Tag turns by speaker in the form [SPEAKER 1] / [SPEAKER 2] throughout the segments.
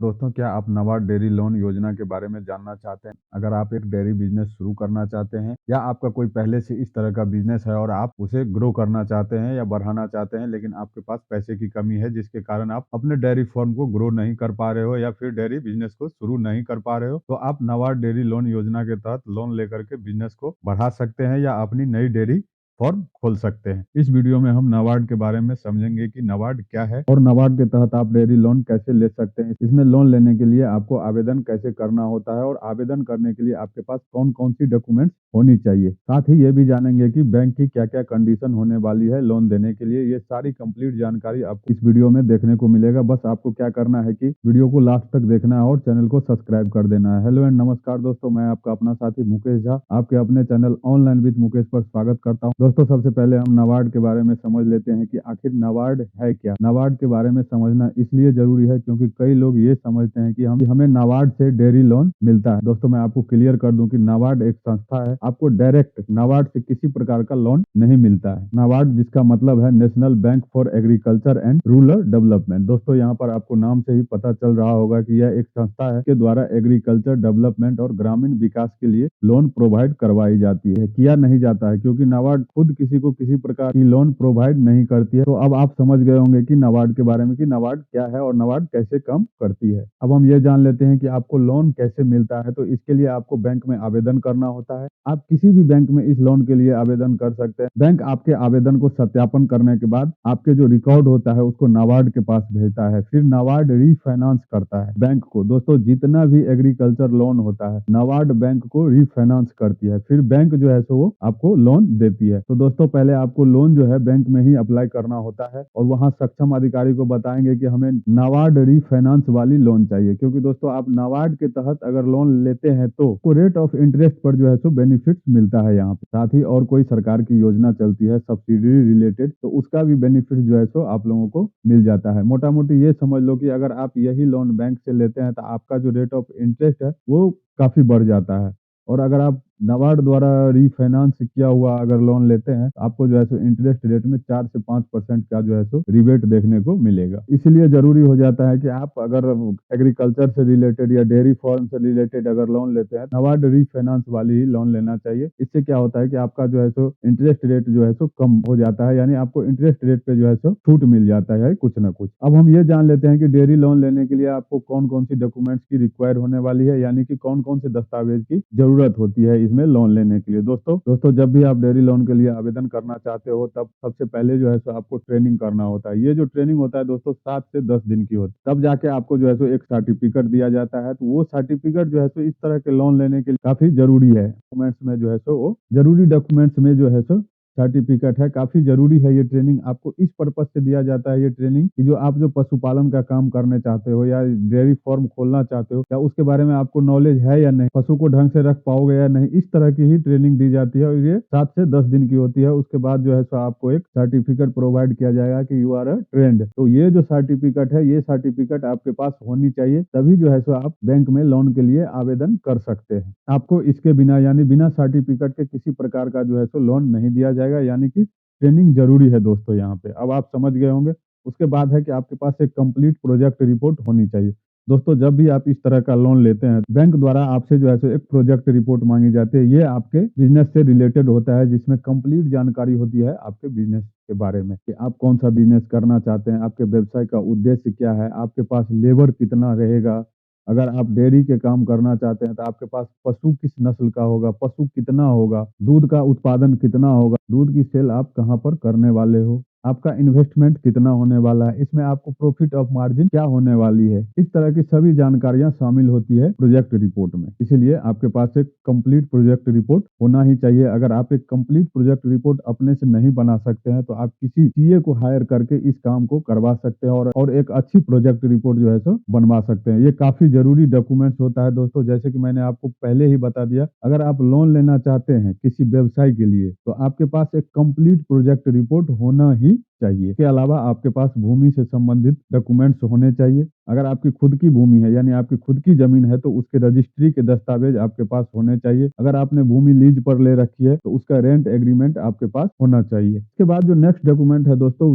[SPEAKER 1] दोस्तों, क्या आप नाबार्ड डेयरी लोन योजना के बारे में जानना चाहते हैं? अगर आप एक डेयरी बिजनेस शुरू करना चाहते हैं या आपका कोई पहले से इस तरह का बिजनेस है और आप उसे ग्रो करना चाहते हैं या बढ़ाना चाहते हैं, लेकिन आपके पास पैसे की कमी है जिसके कारण आप अपने डेयरी फार्म को ग्रो नहीं कर पा रहे हो या फिर डेयरी बिजनेस को शुरू नहीं कर पा रहे हो, तो आप नाबार्ड डेयरी लोन योजना के तहत लोन लेकर के बिजनेस को बढ़ा सकते हैं या अपनी नई डेयरी फॉर्म खोल सकते हैं। इस वीडियो में हम नाबार्ड के बारे में समझेंगे कि नाबार्ड क्या है और नाबार्ड के तहत आप डेयरी लोन कैसे ले सकते हैं। इसमें लोन लेने के लिए आपको आवेदन कैसे करना होता है और आवेदन करने के लिए आपके पास कौन कौन सी डॉक्यूमेंट्स होनी चाहिए। साथ ही ये भी जानेंगे कि बैंक की क्या क्या कंडीशन होने वाली है लोन देने के लिए। ये सारी कंप्लीट जानकारी आपको इस वीडियो में देखने को मिलेगा। बस आपको क्या करना है कि वीडियो को लास्ट तक देखना है और चैनल को सब्सक्राइब कर देना है। हेलो एंड नमस्कार दोस्तों, मैं आपका अपना साथी मुकेश झा आपके अपने चैनल ऑनलाइन विद मुकेश पर स्वागत करता हूं। दोस्तों, सबसे पहले हम नाबार्ड के बारे में समझ लेते हैं कि आखिर नाबार्ड है क्या। नाबार्ड के बारे में समझना इसलिए जरूरी है क्योंकि कई लोग ये समझते हैं कि हमें नाबार्ड से डेयरी लोन मिलता है। दोस्तों, मैं आपको क्लियर कर दूं कि नाबार्ड एक संस्था है, आपको डायरेक्ट नाबार्ड से किसी प्रकार का लोन नहीं मिलता है। नाबार्ड जिसका मतलब है national bank for agriculture and rural development. दोस्तों, यहाँ पर आपको नाम से ही पता चल रहा होगा कि यह एक संस्था है के द्वारा एग्रीकल्चर डेवलपमेंट और ग्रामीण विकास के लिए लोन प्रोवाइड करवाई जाती है। किया नहीं जाता है क्योंकि नाबार्ड खुद किसी को किसी प्रकार की लोन प्रोवाइड नहीं करती है। तो अब आप समझ गए होंगे कि नाबार्ड के बारे में कि नाबार्ड क्या है और नाबार्ड कैसे काम करती है। अब हम ये जान लेते हैं कि आपको लोन कैसे मिलता है। तो इसके लिए आपको बैंक में आवेदन करना होता है। आप किसी भी बैंक में इस लोन के लिए आवेदन कर सकते हैं। बैंक आपके आवेदन को सत्यापन करने के बाद आपके जो रिकॉर्ड होता है उसको नाबार्ड के पास भेजता है। फिर नाबार्ड रीफाइनेंस करता है बैंक को। दोस्तों, जितना भी एग्रीकल्चर लोन होता है नाबार्ड बैंक को रीफाइनेंस करती है। फिर बैंक जो है सो वो आपको लोन देती है। तो दोस्तों, पहले आपको लोन जो है बैंक में ही अप्लाई करना होता है और वहां सक्षम अधिकारी को बताएंगे कि हमें नाबार्ड रीफाइनेंस वाली लोन चाहिए। क्योंकि दोस्तों, आप नाबार्ड के तहत अगर लोन लेते हैं तो रेट ऑफ इंटरेस्ट पर जो है सो बेनिफिट मिलता है यहाँ पे। साथ ही और कोई सरकार की योजना चलती है सब्सिडी रिलेटेड, तो उसका भी बेनिफिट जो है सो आप लोगों को मिल जाता है। मोटा मोटी ये समझ लो कि अगर आप यही लोन बैंक से लेते हैं तो आपका जो रेट ऑफ इंटरेस्ट है वो काफी बढ़ जाता है। और अगर आप नाबार्ड द्वारा रीफाइनेंस किया हुआ अगर लोन लेते हैं तो आपको जो है सो इंटरेस्ट रेट में 4 से 5% का जो है सो रिबेट देखने को मिलेगा। इसलिए जरूरी हो जाता है कि आप अगर एग्रीकल्चर से रिलेटेड या डेयरी फार्म से रिलेटेड अगर लोन लेते हैं नाबार्ड रीफाइनेंस वाली ही लोन लेना चाहिए। इससे क्या होता है कि आपका जो है सो इंटरेस्ट रेट जो है सो कम हो जाता है, यानी आपको इंटरेस्ट रेट पे जो है सो छूट मिल जाता है कुछ ना कुछ। अब हम ये जान लेते हैं कि डेयरी लोन लेने के लिए आपको कौन कौन सी डॉक्यूमेंट्स की रिक्वायर होने वाली है, यानी कि कौन कौन से दस्तावेज की जरूरत होती है इसमें लोन लेने के लिए। दोस्तों, जब भी आप डेयरी लोन के लिए आवेदन करना चाहते हो तब सबसे पहले जो है सो आपको ट्रेनिंग करना होता है। ये जो ट्रेनिंग होता है दोस्तों 7 से 10 दिन की होती है। तब जाके आपको जो है सो एक सर्टिफिकेट दिया जाता है। तो वो सर्टिफिकेट जो है सो इस तरह के लोन लेने के लिए काफी जरूरी है। डॉक्यूमेंट्स में जो है सो वो जरूरी डॉक्यूमेंट्स में जो है सो सर्टिफिकेट है, काफी जरूरी है। ये ट्रेनिंग आपको इस पर्पज से दिया जाता है ये ट्रेनिंग कि जो आप जो पशुपालन का काम करने चाहते हो या डेयरी फार्म खोलना चाहते हो या उसके बारे में आपको नॉलेज है या नहीं, पशु को ढंग से रख पाओगे या नहीं, इस तरह की ही ट्रेनिंग दी जाती है। और ये 7 से 10 दिन की होती है। उसके बाद जो है सो आपको एक सर्टिफिकेट प्रोवाइड किया जाएगा कि यू आर अ ट्रेंड। तो ये जो सर्टिफिकेट है ये सर्टिफिकेट आपके पास होनी चाहिए, तभी जो है सो आप बैंक में लोन के लिए आवेदन कर सकते हैं। आपको इसके बिना यानी बिना सर्टिफिकेट के किसी प्रकार का जो है सो लोन नहीं दिया जाएगा, यानी कि ट्रेनिंग जरूरी है दोस्तों यहाँ पे। अब आप समझ गए होंगे। उसके बाद है कि आपके पास एक कंप्लीट प्रोजेक्ट रिपोर्ट होनी चाहिए। दोस्तों, जब भी आप इस तरह का लोन लेते हैं बैंक द्वारा आपसे जो है सो एक प्रोजेक्ट रिपोर्ट मांगी जाती है। ये आपके बिजनेस से रिलेटेड होता है जिसमें कंप्लीट जानकारी होती है आपके बिजनेस के बारे में कि आप कौन सा बिजनेस करना चाहते हैं, आपके व्यवसाय का उद्देश्य क्या है, आपके पास लेबर कितना रहेगा, अगर आप डेयरी के काम करना चाहते हैं तो आपके पास पशु किस नस्ल का होगा, पशु कितना होगा, दूध का उत्पादन कितना होगा, दूध की सेल आप कहाँ पर करने वाले हो, आपका इन्वेस्टमेंट कितना होने वाला है, इसमें आपको प्रॉफिट ऑफ मार्जिन क्या होने वाली है। इस तरह की सभी जानकारियां शामिल होती है प्रोजेक्ट रिपोर्ट में। इसीलिए आपके पास एक कंप्लीट प्रोजेक्ट रिपोर्ट होना ही चाहिए। अगर आप एक कंप्लीट प्रोजेक्ट रिपोर्ट अपने से नहीं बना सकते हैं तो आप किसी सीए को हायर करके इस काम को करवा सकते हैं और एक अच्छी प्रोजेक्ट रिपोर्ट जो है सो बनवा सकते हैं। ये काफी जरूरी डॉक्यूमेंट्स होता है दोस्तों। जैसे कि मैंने आपको पहले ही बता दिया, अगर आप लोन लेना चाहते हैं किसी व्यवसाय के लिए तो आपके पास एक कंप्लीट प्रोजेक्ट रिपोर्ट होना ही चाहिए। इसके अलावा आपके पास भूमि से संबंधित डॉक्यूमेंट्स होने चाहिए। अगर आपकी खुद की भूमि है यानी आपकी खुद की जमीन है तो उसके रजिस्ट्री के दस्तावेज आपके पास होने चाहिए। अगर आपने भूमि लीज पर ले रखी है तो उसका रेंट एग्रीमेंट आपके पास होना चाहिए। इसके बाद जो नेक्स्ट डॉक्यूमेंट है दोस्तों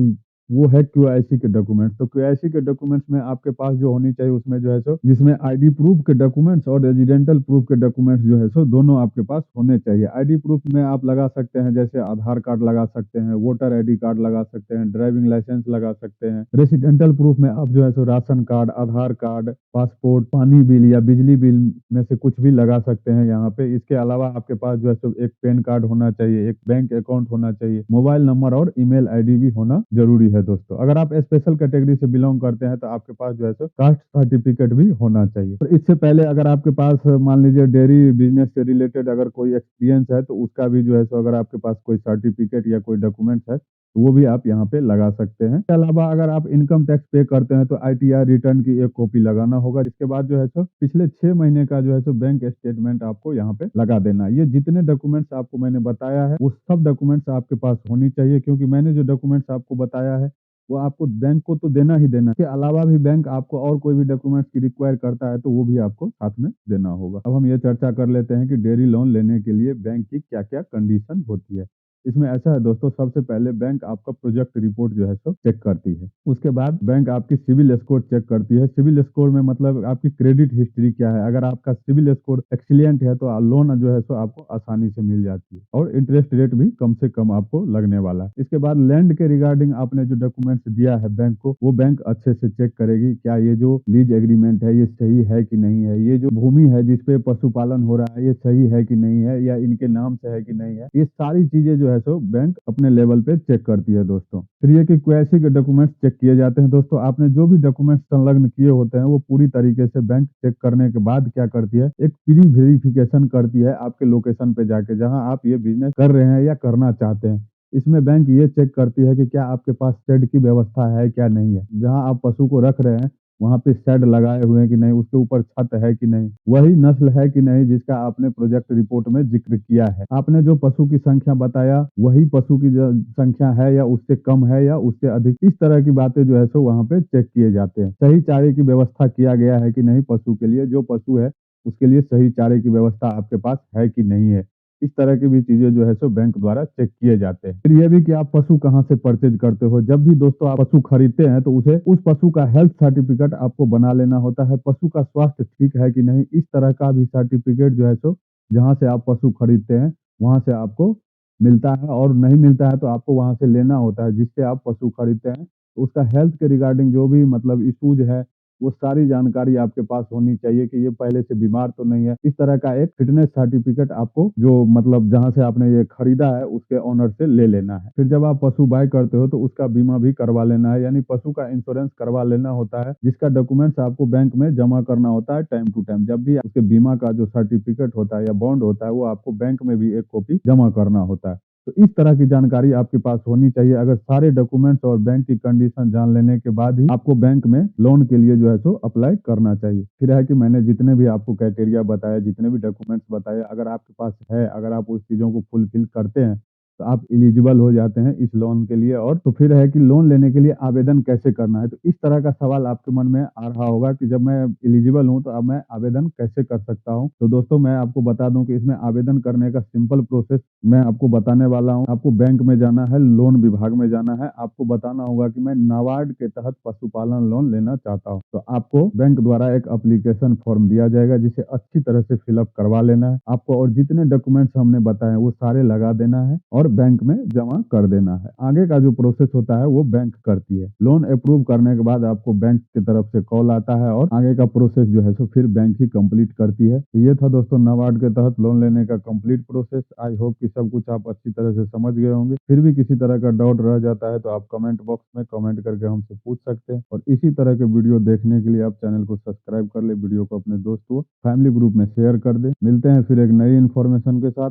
[SPEAKER 1] वो है क्यूआईसी के डॉक्यूमेंट्स। तो क्यूआईसी के डॉक्यूमेंट्स में आपके पास जो होनी चाहिए उसमें जो है सो जिसमें आईडी प्रूफ के डॉक्यूमेंट्स और रेजिडेंटल प्रूफ के डॉक्यूमेंट्स जो है सो दोनों आपके पास होने चाहिए। आईडी प्रूफ में आप लगा सकते हैं जैसे आधार कार्ड लगा सकते हैं, वोटर आईडी कार्ड लगा सकते हैं, ड्राइविंग लाइसेंस लगा सकते हैं। रेजिडेंटल प्रूफ में आप जो है सो राशन कार्ड, आधार कार्ड, पासपोर्ट, पानी बिल या बिजली बिल में से कुछ भी लगा सकते हैं यहाँ पे। इसके अलावा आपके पास जो है सो एक पैन कार्ड होना चाहिए, एक बैंक अकाउंट होना चाहिए, मोबाइल नंबर और ईमेल आईडी भी होना जरूरी है दोस्तों। अगर आप स्पेशल कैटेगरी से बिलोंग करते हैं तो आपके पास जो है सो कास्ट सर्टिफिकेट भी होना चाहिए। तो इससे पहले अगर आपके पास मान लीजिए डेयरी बिजनेस से रिलेटेड अगर कोई एक्सपीरियंस है तो उसका भी जो है सो अगर आपके पास कोई सर्टिफिकेट या कोई डॉक्यूमेंट्स है तो वो भी आप यहाँ पे लगा सकते हैं। इसके अलावा अगर आप इनकम टैक्स पे करते हैं तो आईटीआर रिटर्न की एक कॉपी लगाना होगा। इसके बाद जो है सो पिछले 6 महीने का जो है सो बैंक स्टेटमेंट आपको यहाँ पे लगा देना है। ये जितने डॉक्यूमेंट्स आपको मैंने बताया है वो सब डॉक्यूमेंट्स आपके पास होनी चाहिए, क्योंकि मैंने जो डॉक्यूमेंट्स आपको बताया है वो आपको बैंक को तो देना ही देना है। इसके अलावा भी बैंक आपको और कोई भी डॉक्यूमेंट्स की रिक्वायर करता है तो वो भी आपको साथ में देना होगा। अब हम ये चर्चा कर लेते हैं कि डेयरी लोन लेने के लिए बैंक की क्या क्या कंडीशन होती है। इसमें ऐसा है दोस्तों, सबसे पहले बैंक आपका प्रोजेक्ट रिपोर्ट जो है सो चेक करती है। उसके बाद बैंक आपकी सिविल स्कोर चेक करती है। सिविल स्कोर में मतलब आपकी क्रेडिट हिस्ट्री क्या है। अगर आपका सिविल स्कोर एक्सीलेंट है तो लोन जो है सो आपको आसानी से मिल जाती है और इंटरेस्ट रेट भी कम से कम आपको लगने वाला है। इसके बाद लैंड के रिगार्डिंग आपने जो डॉक्यूमेंट्स दिया है बैंक को, वो बैंक अच्छे से चेक करेगी क्या ये जो लीज एग्रीमेंट है ये सही है कि नहीं है, ये जो भूमि है जिसपे पशुपालन हो रहा है ये सही है कि नहीं है, या इनके नाम से है कि नहीं है। ये सारी चीजें जो है सो बैंक अपने लेवल पे चेक करती है दोस्तों। फिर ये कि क्यूआईसी के डॉक्यूमेंट्स चेक किए जाते हैं दोस्तों। आपने जो भी डॉक्यूमेंट्स संलग्न किए होते हैं वो पूरी तरीके से बैंक चेक करने के बाद क्या करती है, एक प्री वेरिफिकेशन करती है आपके लोकेशन पे जाके जहां आप ये बिजनेस कर रहे हैं या करना चाहते हैं। इसमें बैंक ये चेक करती है कि क्या आपके पास शेड की व्यवस्था है क्या नहीं है। जहां आप पशु को रख रहे हैं वहां पे शेड लगाए हुए हैं कि नहीं, उसके ऊपर छत है कि नहीं, वही नस्ल है कि नहीं जिसका आपने प्रोजेक्ट रिपोर्ट में जिक्र किया है। आपने जो पशु की संख्या बताया वही पशु की संख्या है या उससे कम है या उससे अधिक, इस तरह की बातें जो है सो वहां पे चेक किए जाते हैं। सही चारे की व्यवस्था किया गया है कि नहीं पशु के लिए, जो पशु है उसके लिए सही चारे की व्यवस्था आपके पास है कि नहीं है। इस तरह की भी चीजें जो है सो बैंक द्वारा चेक किए जाते हैं। फिर ये भी कि आप पशु कहाँ से परचेज करते हो। जब भी दोस्तों आप पशु खरीदते हैं तो उसे उस पशु का हेल्थ सर्टिफिकेट आपको बना लेना होता है। पशु का स्वास्थ्य ठीक है कि नहीं, इस तरह का भी सर्टिफिकेट जो है सो जहाँ से आप पशु खरीदते हैं वहां से आपको मिलता है, और नहीं मिलता है तो आपको वहां से लेना होता है जिससे आप पशु खरीदते हैं। तो उसका हेल्थ के रिगार्डिंग जो भी मतलब इशूज है वो सारी जानकारी आपके पास होनी चाहिए कि ये पहले से बीमार तो नहीं है। इस तरह का एक फिटनेस सर्टिफिकेट आपको जो मतलब जहां से आपने ये खरीदा है उसके ओनर से ले लेना है। फिर जब आप पशु बाय करते हो तो उसका बीमा भी करवा लेना है, यानी पशु का इंश्योरेंस करवा लेना होता है, जिसका डॉक्यूमेंट्स आपको बैंक में जमा करना होता है टाइम टू टाइम। जब भी उसके बीमा का जो सर्टिफिकेट होता है या बॉन्ड होता है वो आपको बैंक में भी एक कॉपी जमा करना होता है। तो इस तरह की जानकारी आपके पास होनी चाहिए। अगर सारे डॉक्यूमेंट्स और बैंक की कंडीशन जान लेने के बाद ही आपको बैंक में लोन के लिए जो है सो अप्लाई करना चाहिए। फिर है कि मैंने जितने भी आपको क्राइटेरिया बताया, जितने भी डॉक्यूमेंट्स बताए, अगर आपके पास है, अगर आप उस चीज़ों को फुलफिल करते हैं तो आप एलिजिबल हो जाते हैं इस लोन के लिए। और तो फिर है कि लोन लेने के लिए आवेदन कैसे करना है। तो इस तरह का सवाल आपके मन में आ रहा होगा कि जब मैं एलिजिबल हूं तो अब मैं आवेदन कैसे कर सकता हूं। तो दोस्तों मैं आपको बता दूं कि इसमें आवेदन करने का सिंपल प्रोसेस मैं आपको बताने वाला हूं। आपको बैंक में जाना है, लोन विभाग में जाना है, आपको बताना होगा कि मैं नाबार्ड के तहत पशुपालन लोन लेना चाहता हूँ। तो आपको बैंक द्वारा एक एप्लीकेशन फॉर्म दिया जाएगा जिसे अच्छी तरह से फिलअप करवा लेना है आपको, और जितने डॉक्यूमेंट्स हमने बताए वो सारे लगा देना है और बैंक में जमा कर देना है। आगे का जो प्रोसेस होता है वो बैंक करती है। लोन अप्रूव करने के बाद आपको बैंक की तरफ से कॉल आता है और आगे का प्रोसेस जो है सो फिर बैंक ही कंप्लीट करती है। तो ये था दोस्तों नाबार्ड के तहत लोन लेने का कंप्लीट प्रोसेस। आई होप कि सब कुछ आप अच्छी तरह से समझ गए होंगे। फिर भी किसी तरह का डाउट रह जाता है तो आप कमेंट बॉक्स में कमेंट करके हमसे पूछ सकते हैं, और इसी तरह के वीडियो देखने के लिए आप चैनल को सब्सक्राइब कर ले, वीडियो को अपने दोस्तों फैमिली ग्रुप में शेयर कर दे। मिलते हैं फिर एक नई इन्फॉर्मेशन के साथ।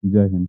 [SPEAKER 1] जय हिंद।